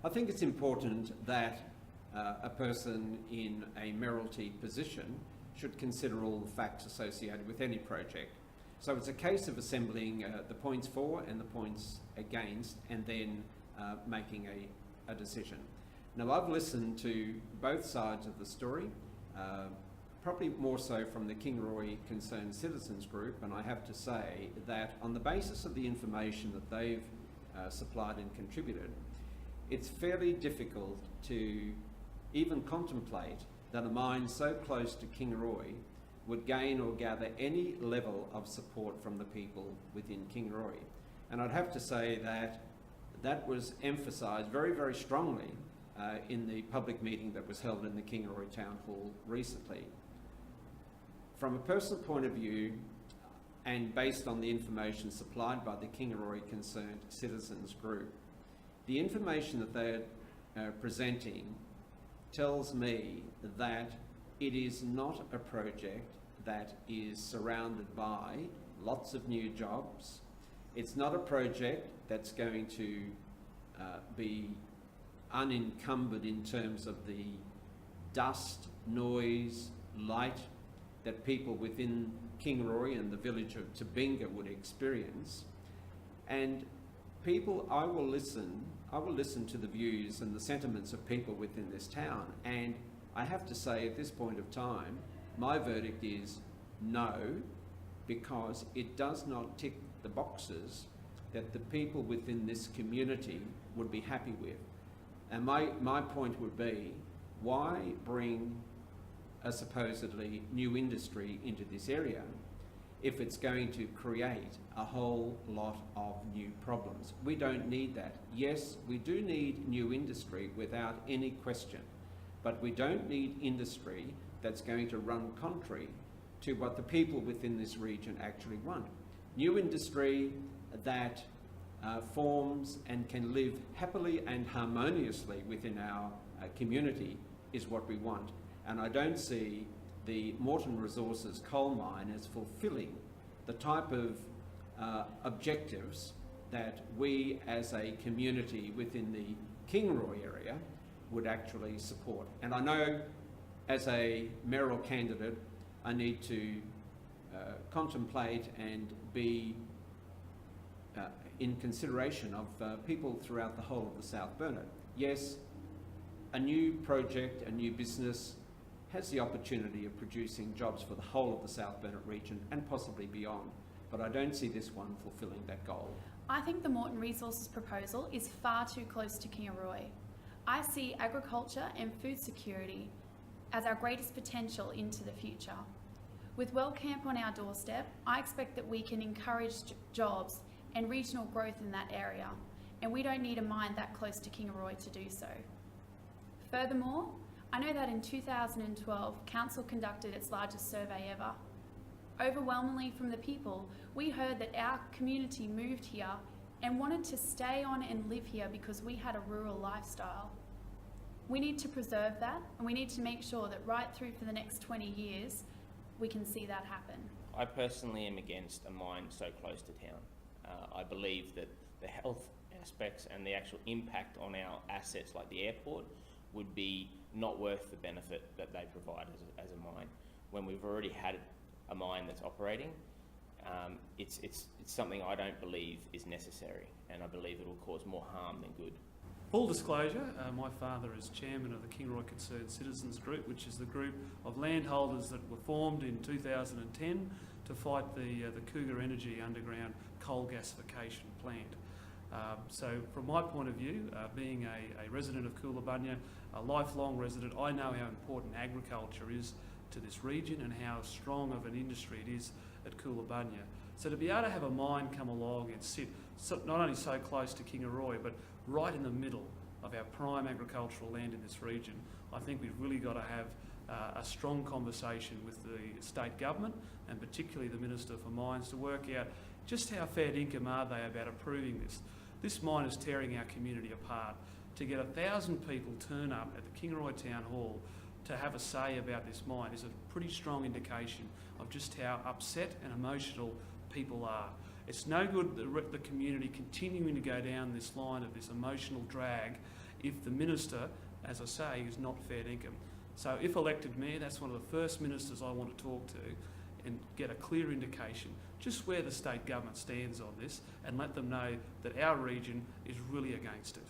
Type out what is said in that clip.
I think it's important that a person in a mayoralty position should consider all the facts associated with any project. So it's a case of assembling the points for and the points against, and then making a decision. Now, I've listened to both sides of the story, probably more so from the Kingaroy Concerned Citizens Group, and I have to say that on the basis of the information that they've supplied and contributed, it's fairly difficult to even contemplate that a mine so close to Kingaroy would gain or gather any level of support from the people within Kingaroy. And I'd have to say that that was emphasised very, very strongly in the public meeting that was held in the Kingaroy Town Hall recently. From a personal point of view, and based on the information supplied by the Kingaroy Concerned Citizens Group, the information that they're presenting tells me that it is not a project that is surrounded by lots of new jobs. It's not a project that's going to be unencumbered in terms of the dust, noise, light that people within Kingaroy and the village of Tabinga would experience. And people, I will listen to the views and the sentiments of people within this town, and I have to say at this point of time, my verdict is no, because it does not tick the boxes that the people within this community would be happy with. And my point would be, why bring a supposedly new industry into this area if it's going to create a whole lot of new problems? We don't need that. Yes, we do need new industry without any question, but we don't need industry that's going to run contrary to what the people within this region actually want. New industry that forms and can live happily and harmoniously within our community is what we want. And I don't see the Moreton Resources coal mine as fulfilling the type of objectives that we as a community within the Kingaroy area would actually support. And I know as a mayoral candidate, I need to contemplate and be in consideration of people throughout the whole of the South Burnett. Yes, a new project, a new business has the opportunity of producing jobs for the whole of the South Burnett region and possibly beyond, but I don't see this one fulfilling that goal. I think the Moreton Resources proposal is far too close to Kingaroy. I see agriculture and food security as our greatest potential into the future. With WellCamp on our doorstep, I expect that we can encourage jobs and regional growth in that area, and we don't need a mine that close to Kingaroy to do so. Furthermore, I know that in 2012, Council conducted its largest survey ever. Overwhelmingly from the people, we heard that our community moved here and wanted to stay on and live here because we had a rural lifestyle. We need to preserve that, and we need to make sure that right through for the next 20 years, we can see that happen. I personally am against a mine so close to town. I believe that the health aspects and the actual impact on our assets like the airport would be not worth the benefit that they provide as a mine. When we've already had a mine that's operating, it's something I don't believe is necessary, and I believe it will cause more harm than good. Full disclosure, my father is chairman of the Kingaroy Concerned Citizens Group, which is the group of landholders that were formed in 2010 to fight the Cougar Energy underground coal gasification plant. So from my point of view, being a resident of Coolangatta, a lifelong resident, I know how important agriculture is to this region and how strong of an industry it is at Coolangatta. So to be able to have a mine come along and sit not only so close to Kingaroy, but right in the middle of our prime agricultural land in this region, I think we've really got to have a strong conversation with the state government and particularly the Minister for Mines to work out just how fair dinkum are they about approving this. This mine is tearing our community apart. To get 1,000 people turn up at the Kingaroy Town Hall to have a say about this mine is a pretty strong indication of just how upset and emotional people are. It's no good the community continuing to go down this line of this emotional drag if the minister, as I say, is not fair dinkum. So if elected mayor, that's one of the first ministers I want to talk to and get a clear indication just where the state government stands on this and let them know that our region is really against it.